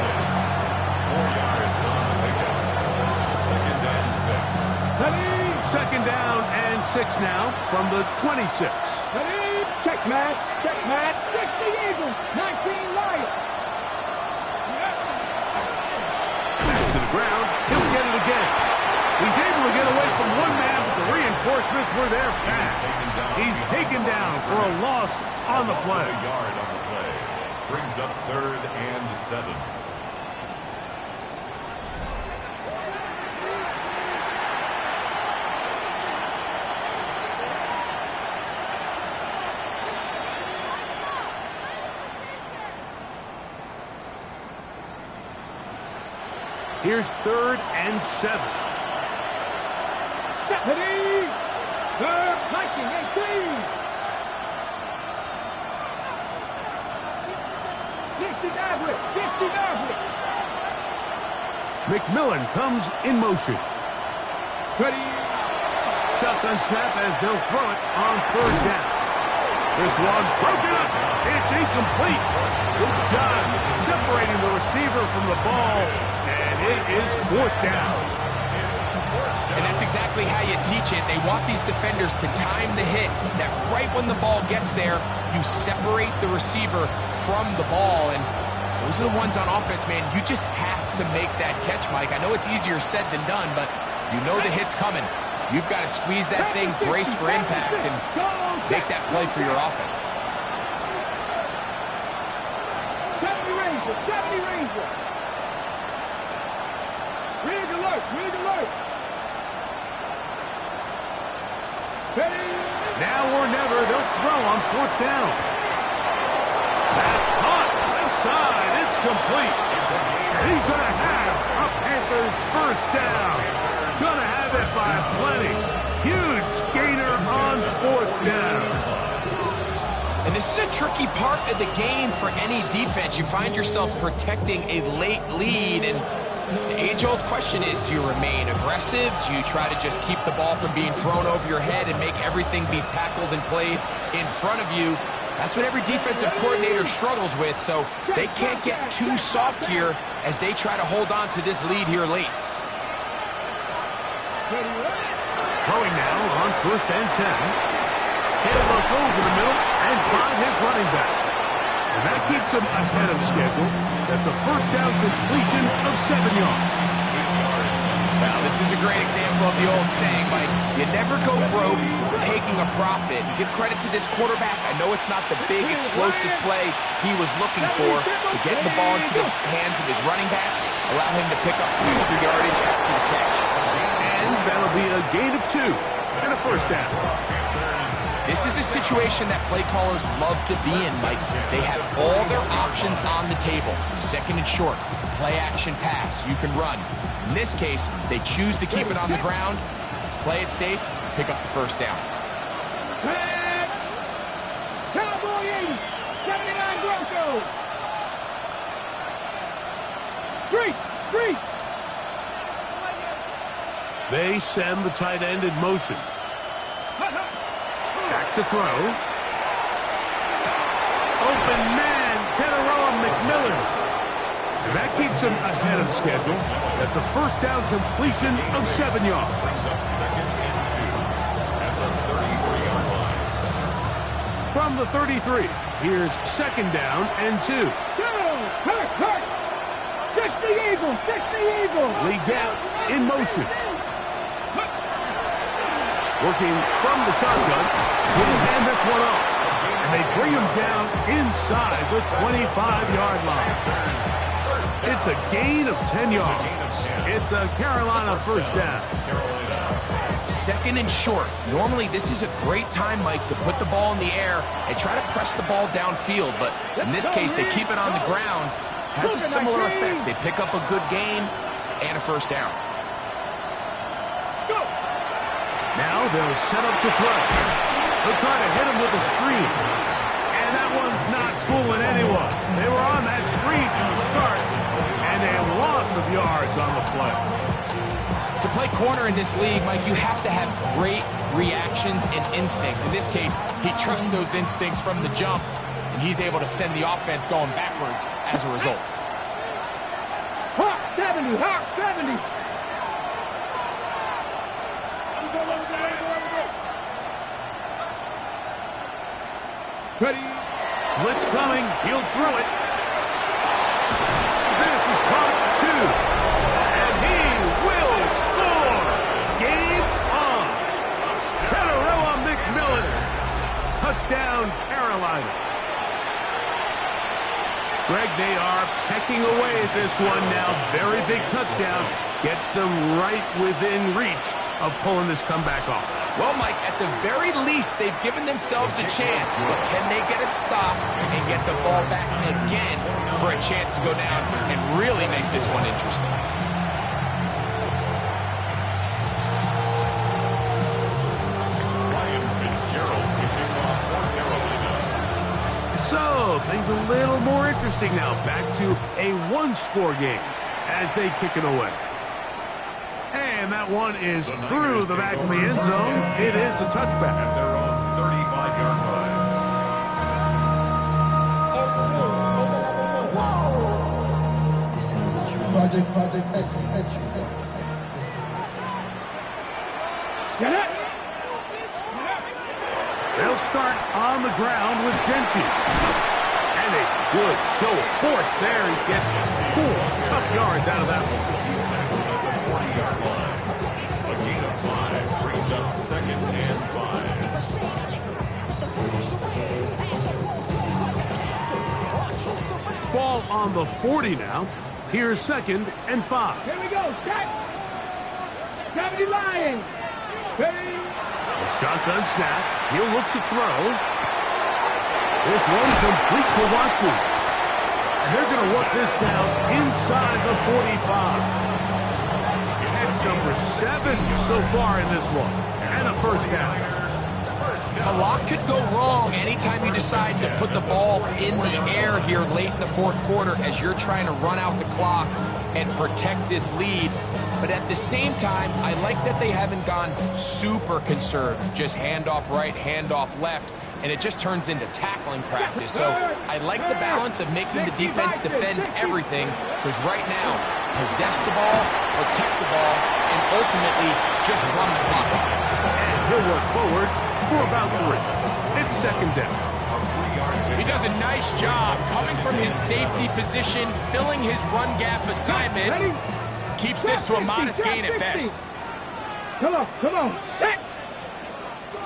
[SPEAKER 4] 4 yards on the pickup. 2nd and 6.
[SPEAKER 5] Ready?
[SPEAKER 3] 2nd down and 6 now from the 26.
[SPEAKER 5] Ready? Check match. 60 Eagles, 19 Lions.
[SPEAKER 3] Back to the ground. He'll get it again. He's able to get away from one man, but the reinforcements were there fast. He's taken down for a loss on the play.
[SPEAKER 4] A yard on the play. brings up 3rd and 7.
[SPEAKER 3] Here's 3rd and 7.
[SPEAKER 5] Stephanie! Third, Viking, 18! 60 Maverick! 60 Maverick!
[SPEAKER 3] McMillan comes in motion.
[SPEAKER 5] Ready!
[SPEAKER 3] Shotgun snap as they'll throw it on 3rd down. This one broken up. It's incomplete. Good job separating the receiver from the ball, and it is 4th down.
[SPEAKER 6] And that's exactly how you teach it. They want these defenders to time the hit, that right when the ball gets there, you separate the receiver from the ball. And those are the ones on offense, man. You just have to make that catch, Mike. I know it's easier said than done, but you know the hit's coming. You've got to squeeze that thing, brace for impact, and make that play for your offense.
[SPEAKER 5] 70 Ranger! 70 Ranger! Rig alert! Rig alert! Ready!
[SPEAKER 3] Now or never, they'll throw on 4th down. That's caught. Left side. It's complete. And he's going to have a Panthers 1st down. Going to have it by plenty. Huge gainer on 4th down.
[SPEAKER 6] And this is a tricky part of the game for any defense. You find yourself protecting a late lead, and the age-old question is, do you remain aggressive? Do you try to just keep the ball from being thrown over your head and make everything be tackled and played in front of you? That's what every defensive coordinator struggles with, so they can't get too soft here as they try to hold on to this lead here late.
[SPEAKER 3] Throwing now on 1st and 10. He'll look over the middle and find his running back. And that keeps him ahead of schedule. That's a 1st down completion of 7 yards.
[SPEAKER 6] Well, this is a great example of the old saying, Mike, you never go broke taking a profit. Give credit to this quarterback. I know it's not the big explosive play he was looking for, but getting the ball into the hands of his running back, allow him to pick up some extra yardage after the catch.
[SPEAKER 3] And that'll be a gain of 2 and a 1st down.
[SPEAKER 6] This is a situation that play callers love to be in, Mike. They have all their options on the table. 2nd and short, play action pass, you can run. In this case, they choose to keep it on the ground, play it safe, pick up the 1st down.
[SPEAKER 5] Cowboy 80, 79 Broncos. 3.
[SPEAKER 3] They send the tight end in motion. Back to throw. Open man, Teteroa McMillan. And that keeps him ahead of schedule. That's a 1st down completion of 7 yards.
[SPEAKER 4] Brings up 2nd and 2 at the 33-yard line.
[SPEAKER 3] From the 33, here's 2nd down and 2.
[SPEAKER 5] Hurt! 60 Eagles! 60 Eagles!
[SPEAKER 3] Lee Gap in motion. Working from the shotgun. He'll hand this one off. And they bring him down inside the 25-yard line. It's a gain of 10 yards. It's a Carolina 1st down.
[SPEAKER 6] 2nd and short. Normally, this is a great time, Mike, to put the ball in the air and try to press the ball downfield. But in this case, they keep it on the ground. Has a similar effect. They pick up a good gain and a 1st down.
[SPEAKER 3] Now they'll set up to throw. They'll try to hit him with a screen. And that one's not fooling anyone. They were on that screen from the start, and a loss of yards on the play.
[SPEAKER 6] To play corner in this league, Mike, you have to have great reactions and instincts. In this case, he trusts those instincts from the jump, and he's able to send the offense going backwards as a result.
[SPEAKER 5] Hawk 70! Hawk 70! Ready?
[SPEAKER 3] Blitz coming. He'll throw it. This is caught 2. And he will score. Game on. Teteroa McMillan. Touchdown, Carolina. now, very big touchdown. Gets them right within reach of pulling this comeback off.
[SPEAKER 6] Well, Mike, at the very least, they've given themselves a chance. But can they get a stop and get the ball back again for a chance to go down and really make this one interesting?
[SPEAKER 3] So, things a little more interesting now. Back to a one-score game as they kick it away. And that one is through the back of the end zone. It is a touchback.
[SPEAKER 4] At their own 35-yard line.
[SPEAKER 5] Get it?
[SPEAKER 3] They'll start on the ground with Genchi. And a good show of force there. He gets 4 tough yards out of that one.
[SPEAKER 4] He's tackled at the 40-yard line. A gain of 5 brings up 2nd and 5.
[SPEAKER 3] Ball on the 40 now. Here's 2nd and 5.
[SPEAKER 5] Here we go. Check. 70 Lions. Ready?
[SPEAKER 3] A shotgun snap. He'll look to throw. This one's complete to Watkins. And they're going to work this down inside the 45. That's number 7 so far in this one. And a first down.
[SPEAKER 6] A lot could go wrong anytime you decide to put the ball in the air here late in the 4th quarter as you're trying to run out the clock and protect this lead. But at the same time, I like that they haven't gone super conserved. Just handoff right, handoff left, and it just turns into tackling practice. So I like the balance of making the defense defend everything, because right now, possess the ball, protect the ball, and ultimately just run the clock out.
[SPEAKER 3] And he'll work forward for about 3. It's 2nd down.
[SPEAKER 6] He does a nice job coming from his safety position, filling his run gap assignment. Keeps this to a modest gain at best.
[SPEAKER 5] Come on, come on. Set.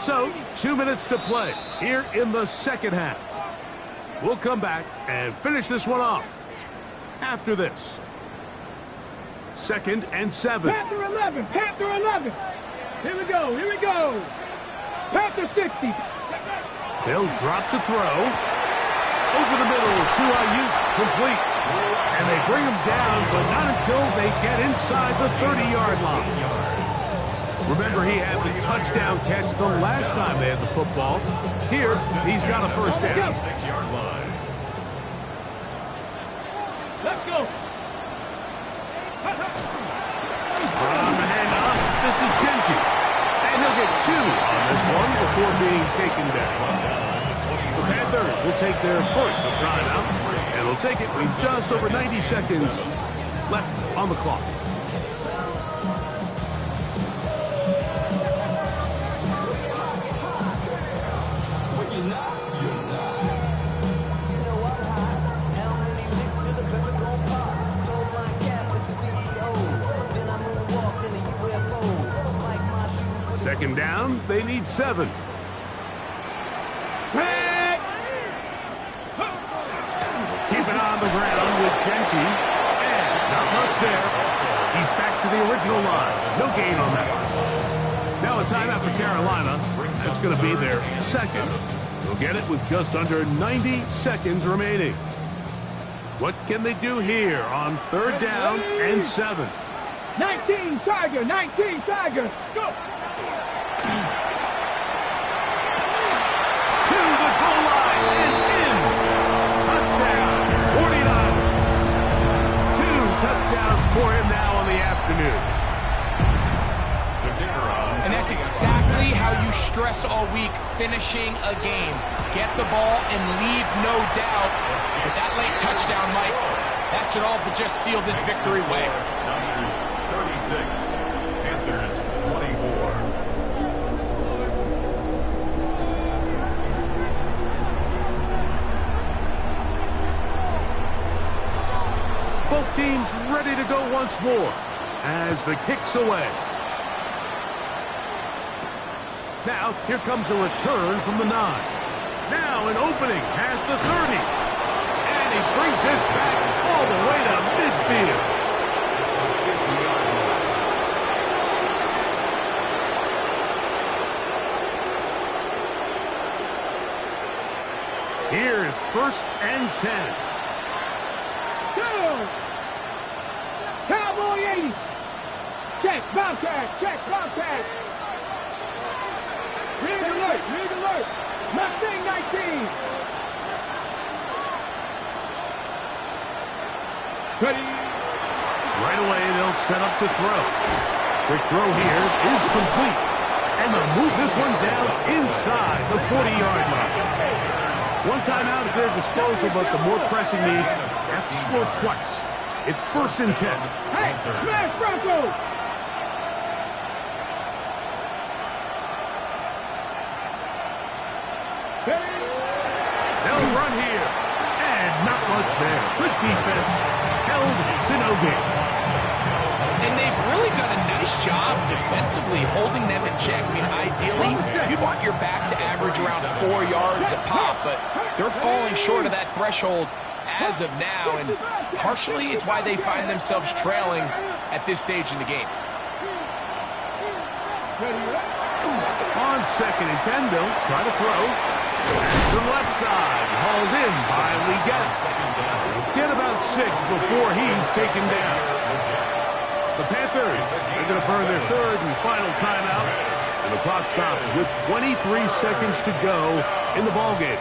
[SPEAKER 3] So, 2 minutes to play here in the 2nd half. We'll come back and finish this one off after this. 2nd and 7.
[SPEAKER 5] Panther 11, Panther 11. Here we go, here we go. Panther 60.
[SPEAKER 3] They'll drop to throw. Over the middle to Ayuk, complete. And they bring him down, but not until they get inside the 30-yard line. Remember, he had the touchdown catch the last time they had the football. Here, he's got a first down.
[SPEAKER 4] 6-yard line.
[SPEAKER 5] Let's go.
[SPEAKER 3] On the handoff, this is Genchi. And he'll get 2 on this one before being taken down. The Panthers will take their first timeout, and they'll take it with just over 90 seconds left on the clock. Second down, they need 7. Keep it on the ground with Genchi. And not much there. He's back to the original line. No gain on that one. Now a timeout for Carolina. That's going to be their 2nd. They'll get it with just under 90 seconds remaining. What can they do here on 3rd down and 7?
[SPEAKER 5] 19 Tigers, 19 Tigers. Go.
[SPEAKER 3] To the goal line and in. Touchdown, 49. 2 touchdowns for him now on the afternoon.
[SPEAKER 6] And that's exactly how you stress all week, finishing a game. Get the ball and leave no doubt. But that late touchdown, Mike, that should all but just seal this victory away.
[SPEAKER 4] Niners 36, Panthers 24.
[SPEAKER 3] Both teams ready to go once more as the kick's away. Now, here comes a return from the 9. Now an opening past the 30. And he brings this back all the way to midfield. First and 10.
[SPEAKER 5] Go! Cowboy 80. Check, Bobcat, check, Bobcat. Rig alert, rig alert. Mustang 19. Ready.
[SPEAKER 3] Right away, they'll set up to throw. Quick throw here is complete. And they'll move this one down inside the 40-yard line. One timeout at their disposal, but the more pressing need, they have to score twice. It's first and 10.
[SPEAKER 5] Hey, smash Bronco!
[SPEAKER 3] They'll run here. And not much there. Good defense. Held to no gain.
[SPEAKER 6] And they've really done a nice job defensively holding them in check. I mean, ideally, you'd want your back to average around 4 yards a pop, but they're falling short of that threshold as of now, and partially it's why they find themselves trailing at this stage in the game.
[SPEAKER 3] On second and 10, they'll try to throw. To the left side, hauled in by Liggett. Get about 6 before he's taken down. The Panthers are going to burn their third and final timeout, and the clock stops with 23 seconds to go in the ballgame.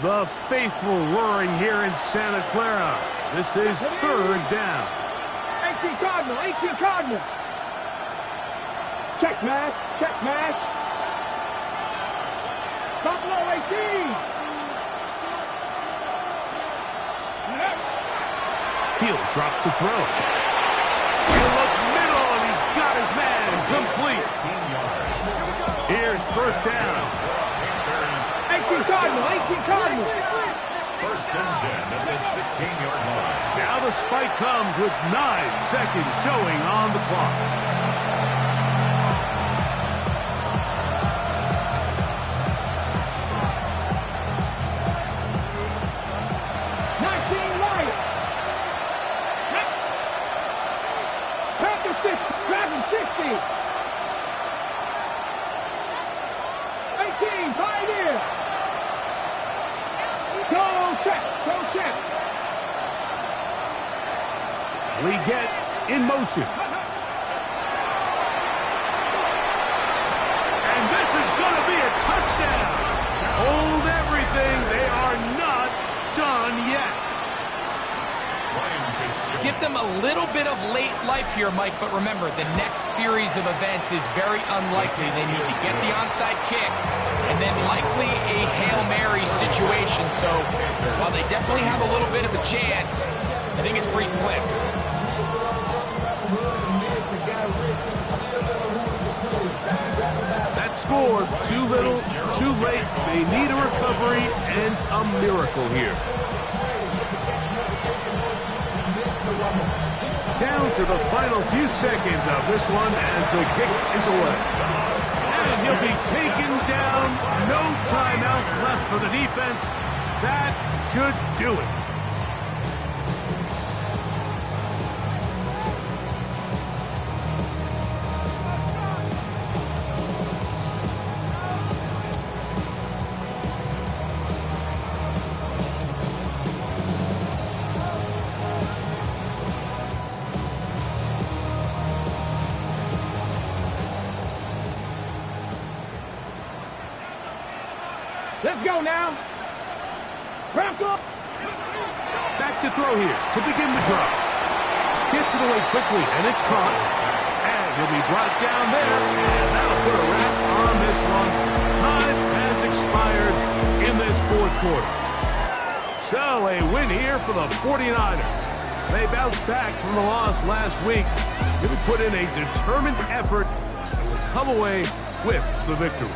[SPEAKER 3] The faithful roaring here in Santa Clara. This is third down.
[SPEAKER 5] 18 Cardinal, 18 Cardinal. Check mash, check mash. Buffalo 18.
[SPEAKER 3] He'll drop to throw. He'll look middle, and he's got his man complete. Here's first down.
[SPEAKER 5] 18 Cardinal, 18 Cardinal.
[SPEAKER 4] First and 10 at the 16-yard line.
[SPEAKER 3] Now the spike comes with 9 seconds showing on the clock.
[SPEAKER 5] Panther 6, Dragon 60. 18, Pioneer. Go check, go check.
[SPEAKER 3] Liggett in motion. And this is going to be a touchdown. Hold everything. They are not done yet.
[SPEAKER 6] Give them a little bit of late life here, Mike, but remember, the next series of events is very unlikely. They need to get the onside kick and then likely a Hail Mary situation. So while they definitely have a little bit of a chance, I think it's pretty slim.
[SPEAKER 3] That score, too little, too late. They need a recovery and a miracle here. Down to the final few seconds of this one as the kick is away. And he'll be taken down. No timeouts left for the defense. That should do it.
[SPEAKER 5] Let's go now. Bronco.
[SPEAKER 3] Back to throw here to begin the drive. Gets it away quickly, and it's caught. And he'll be brought down there. And that'll put a wrap on this one. Time has expired in this fourth quarter. So a win here for the 49ers. They bounced back from the loss last week. They put in a determined effort and will come away with the victory.